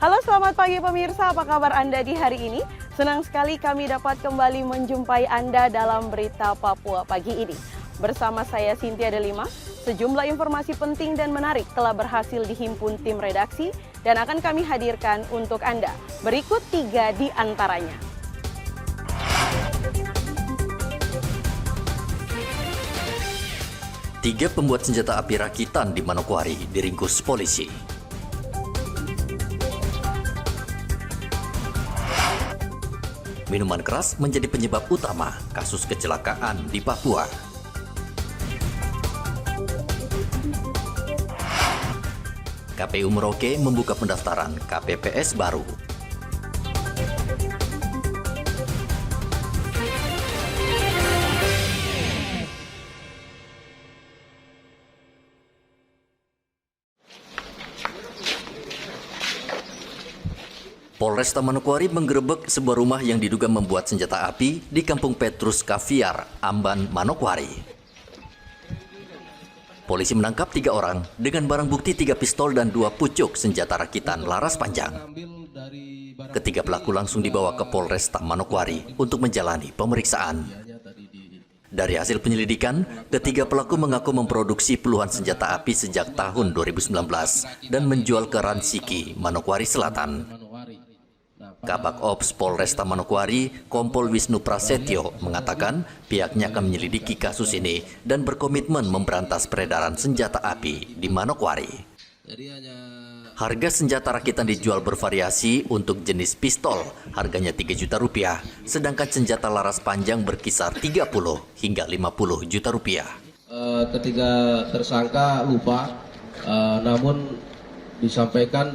Halo, selamat pagi pemirsa, apa kabar Anda di hari ini? Senang sekali kami dapat kembali menjumpai Anda dalam Berita Papua pagi ini. Bersama saya Cynthia Delima, sejumlah informasi penting dan menarik telah berhasil dihimpun tim redaksi dan akan kami hadirkan untuk Anda. Berikut 3 di antaranya. Tiga pembuat senjata api rakitan di Manokwari diringkus polisi. Minuman keras menjadi penyebab utama kasus kecelakaan di Papua. KPU Merauke membuka pendaftaran KPPS baru. Polresta Manokwari menggerebek sebuah rumah yang diduga membuat senjata api di Kampung Petrus Kaviar, Amban, Manokwari. Polisi menangkap 3 orang dengan barang bukti 3 pistol dan 2 pucuk senjata rakitan laras panjang. Ketiga pelaku langsung dibawa ke Polresta Manokwari untuk menjalani pemeriksaan. Dari hasil penyelidikan, ketiga pelaku mengaku memproduksi puluhan senjata api sejak tahun 2019 dan menjual ke Ransiki, Manokwari Selatan. Kabak Ops Polresta Manokwari, Kompol Wisnu Prasetyo, mengatakan pihaknya akan menyelidiki kasus ini dan berkomitmen memberantas peredaran senjata api di Manokwari. Harga senjata rakitan dijual bervariasi. Untuk jenis pistol, harganya 3 juta rupiah, sedangkan senjata laras panjang berkisar 30 hingga 50 juta rupiah. Ketiga tersangka lupa, namun disampaikan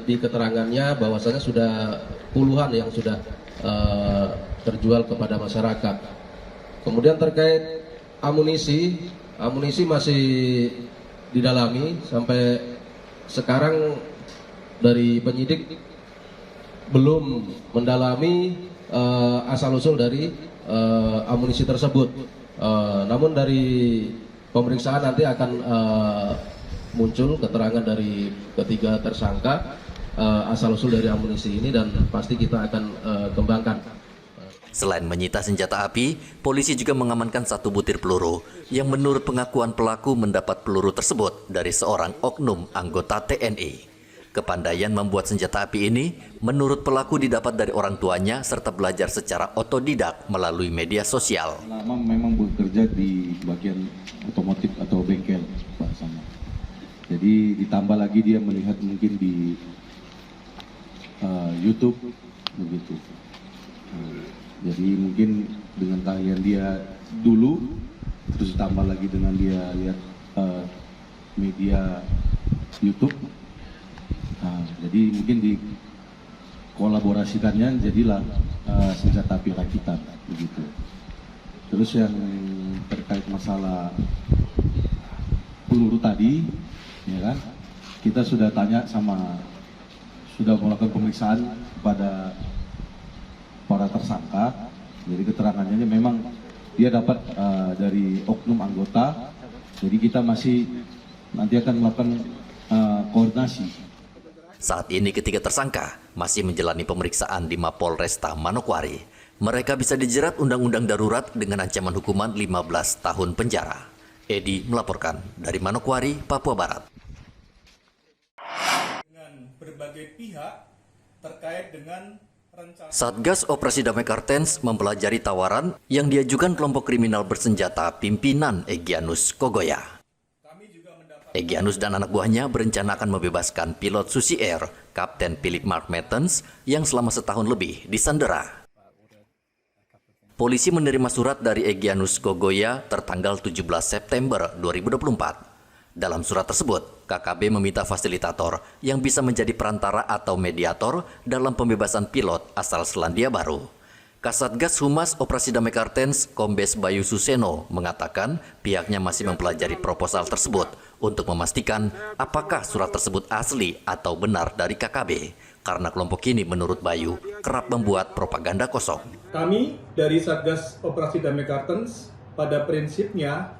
di keterangannya bahwasanya sudah puluhan yang sudah terjual kepada masyarakat. Kemudian terkait amunisi masih didalami. Sampai sekarang dari penyidik belum mendalami asal-usul dari amunisi tersebut. Namun dari pemeriksaan nanti akan muncul keterangan dari ketiga tersangka asal-usul dari amunisi ini, dan pasti kita akan kembangkan. Selain menyita senjata api, polisi juga mengamankan 1 butir peluru yang menurut pengakuan pelaku mendapat peluru tersebut dari seorang oknum anggota TNI. Kepandaian membuat senjata api ini menurut pelaku didapat dari orang tuanya serta belajar secara otodidak melalui media sosial. Lama memang bekerja di bagian otomotif atau bengkel, Pak, sama. Jadi ditambah lagi dia melihat mungkin di YouTube begitu. Jadi mungkin dengan keahlian dia dulu, terus ditambah lagi dengan dia lihat media YouTube. Jadi mungkin dikolaborasikannya jadilah senjata api rakitan begitu. Terus yang terkait masalah peluru tadi, ya kan, kita sudah melakukan pemeriksaan kepada para tersangka. Jadi keterangannya memang dia dapat dari oknum anggota. Jadi kita masih nanti akan melakukan koordinasi. Saat ini ketiga tersangka masih menjalani pemeriksaan di Mapolresta Manokwari. Mereka bisa dijerat Undang-Undang Darurat dengan ancaman hukuman 15 tahun penjara. Edi melaporkan dari Manokwari, Papua Barat. Dengan berbagai pihak terkait dengan rencana. Satgas Operasi Damai Kartens mempelajari tawaran yang diajukan kelompok kriminal bersenjata pimpinan Egyanus Kogoya. Egyanus dan anak buahnya berencana akan membebaskan pilot Susi Air, Kapten Philip Mark Mertens, yang selama setahun lebih disandera. Polisi menerima surat dari Egyanus Kogoya tertanggal 17 September 2024. Dalam surat tersebut, KKB meminta fasilitator yang bisa menjadi perantara atau mediator dalam pembebasan pilot asal Selandia Baru. Kasatgas Humas Operasi Damai Kartens, Kombes Bayu Suseno, mengatakan pihaknya masih mempelajari proposal tersebut untuk memastikan apakah surat tersebut asli atau benar dari KKB, karena kelompok ini menurut Bayu kerap membuat propaganda kosong. Kami dari Satgas Operasi Damai Kartens pada prinsipnya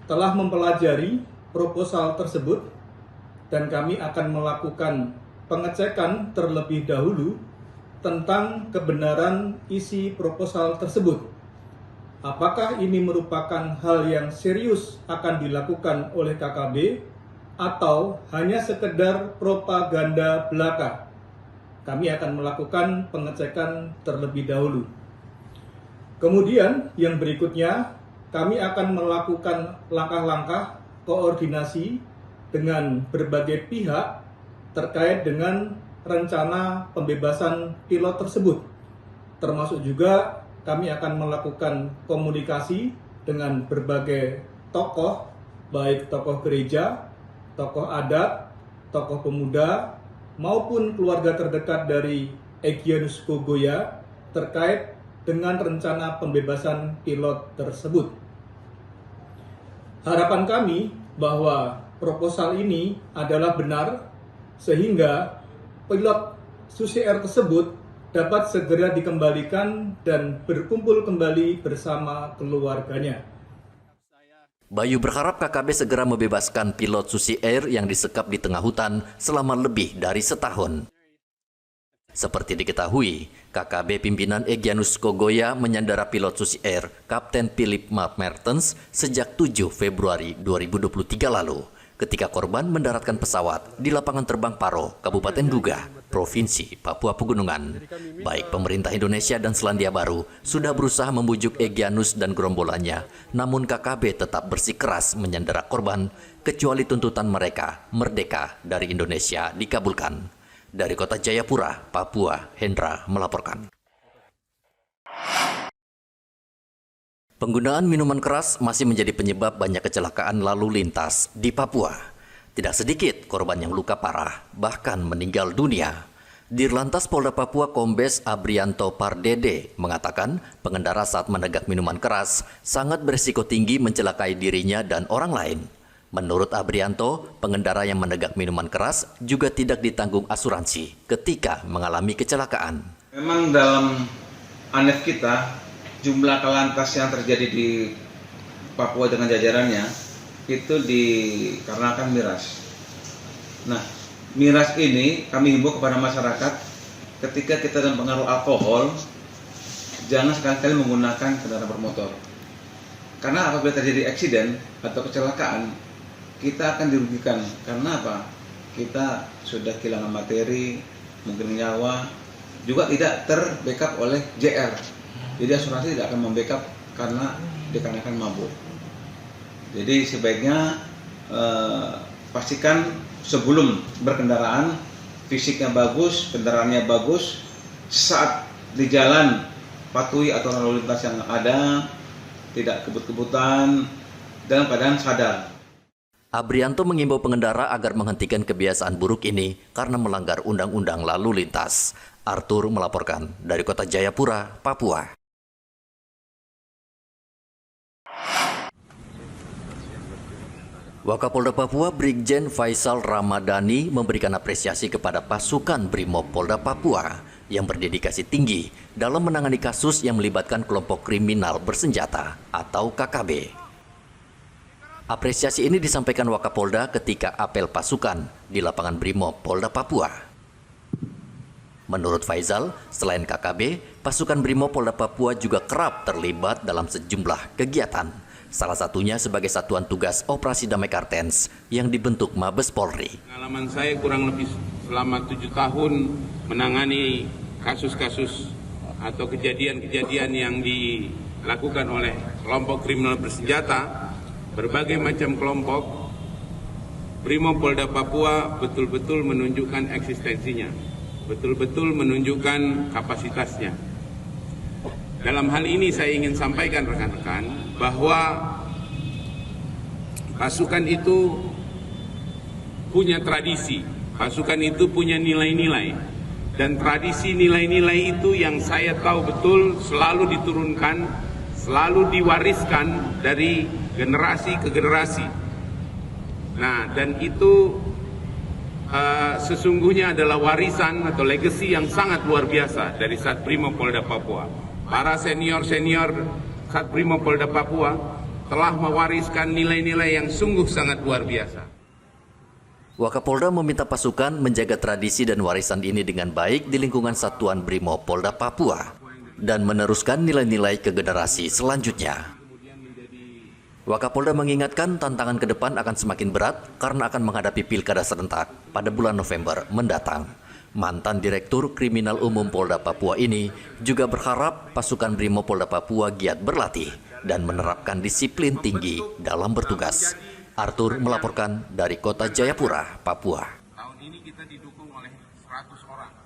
telah mempelajari proposal tersebut dan kami akan melakukan pengecekan terlebih dahulu tentang kebenaran isi proposal tersebut. Apakah ini merupakan hal yang serius akan dilakukan oleh KKB atau hanya sekedar propaganda belaka? Kami akan melakukan pengecekan terlebih dahulu. Kemudian yang berikutnya, kami akan melakukan langkah-langkah koordinasi dengan berbagai pihak terkait dengan rencana pembebasan pilot tersebut. Termasuk juga kami akan melakukan komunikasi dengan berbagai tokoh, baik tokoh gereja, tokoh adat, tokoh pemuda, maupun keluarga terdekat dari Egyanus Kogoya terkait dengan rencana pembebasan pilot tersebut. Harapan kami bahwa proposal ini adalah benar sehingga pilot Susi Air tersebut dapat segera dikembalikan dan berkumpul kembali bersama keluarganya. Bayu berharap KKB segera membebaskan pilot Susi Air yang disekap di tengah hutan selama lebih dari setahun. Seperti diketahui, KKB pimpinan Egyanus Kogoya menyandara pilot Susi Air, Kapten Philip Mertens, sejak 7 Februari 2023 lalu, ketika korban mendaratkan pesawat di lapangan terbang Paro, Kabupaten Duga, Provinsi Papua Pegunungan. Baik pemerintah Indonesia dan Selandia Baru sudah berusaha membujuk Egyanus dan gerombolannya, namun KKB tetap bersikeras menyandera korban, kecuali tuntutan mereka merdeka dari Indonesia dikabulkan. Dari Kota Jayapura, Papua, Hendra melaporkan. Penggunaan minuman keras masih menjadi penyebab banyak kecelakaan lalu lintas di Papua. Tidak sedikit korban yang luka parah, bahkan meninggal dunia. Dirlantas Polda Papua Kombes Abrianto Pardede mengatakan pengendara saat menegak minuman keras sangat berisiko tinggi mencelakai dirinya dan orang lain. Menurut Abrianto, pengendara yang menegak minuman keras juga tidak ditanggung asuransi ketika mengalami kecelakaan. Memang dalam ANEF kita, jumlah kelantas yang terjadi di Papua dengan jajarannya itu dikarenakan miras. Nah, miras ini kami himbau kepada masyarakat ketika kita dalam pengaruh alkohol, jangan sekali-kali menggunakan kendaraan bermotor. Karena apabila terjadi eksiden atau kecelakaan, kita akan dirugikan. Karena apa? Kita sudah kehilangan materi, mungkin nyawa, juga tidak terbackup oleh JR. Jadi asuransi tidak akan membackup karena dikarenakan mabuk. Jadi sebaiknya pastikan sebelum berkendaraan fisiknya bagus, kendaraannya bagus. Saat di jalan patuhi aturan lalu lintas yang ada, tidak kebut-kebutan, dalam keadaan sadar. Abrianto mengimbau pengendara agar menghentikan kebiasaan buruk ini karena melanggar undang-undang lalu lintas. Arthur melaporkan dari Kota Jayapura, Papua. Wakapolda Papua Brigjen Faisal Ramadhani memberikan apresiasi kepada pasukan Brimob Polda Papua yang berdedikasi tinggi dalam menangani kasus yang melibatkan kelompok kriminal bersenjata atau KKB. Apresiasi ini disampaikan Wakapolda ketika apel pasukan di lapangan Brimob Polda Papua. Menurut Faisal, selain KKB, pasukan Brimob Polda Papua juga kerap terlibat dalam sejumlah kegiatan. Salah satunya sebagai Satuan Tugas Operasi Damai Kartens yang dibentuk Mabes Polri. Pengalaman saya kurang lebih selama 7 tahun menangani kasus-kasus atau kejadian-kejadian yang dilakukan oleh kelompok kriminal bersenjata, berbagai macam kelompok. Brimob Polda Papua betul-betul menunjukkan eksistensinya, betul-betul menunjukkan kapasitasnya. Dalam hal ini saya ingin sampaikan rekan-rekan bahwa pasukan itu punya tradisi, pasukan itu punya nilai-nilai, dan tradisi nilai-nilai itu yang saya tahu betul selalu diturunkan, selalu diwariskan dari generasi ke generasi. Nah, dan itu sesungguhnya adalah warisan atau legacy yang sangat luar biasa dari Satbrimob Polda Papua. Para senior-senior Satbrimob Polda Papua telah mewariskan nilai-nilai yang sungguh sangat luar biasa. Wakapolda meminta pasukan menjaga tradisi dan warisan ini dengan baik di lingkungan Satuan Brimob Polda Papua dan meneruskan nilai-nilai ke generasi selanjutnya. Wakapolda mengingatkan tantangan ke depan akan semakin berat karena akan menghadapi pilkada serentak pada bulan November mendatang. Mantan Direktur Kriminal Umum Polda Papua ini juga berharap pasukan Brimob Polda Papua giat berlatih dan menerapkan disiplin tinggi dalam bertugas. Arthur melaporkan dari Kota Jayapura, Papua. Tahun ini kita didukung oleh 100 orang.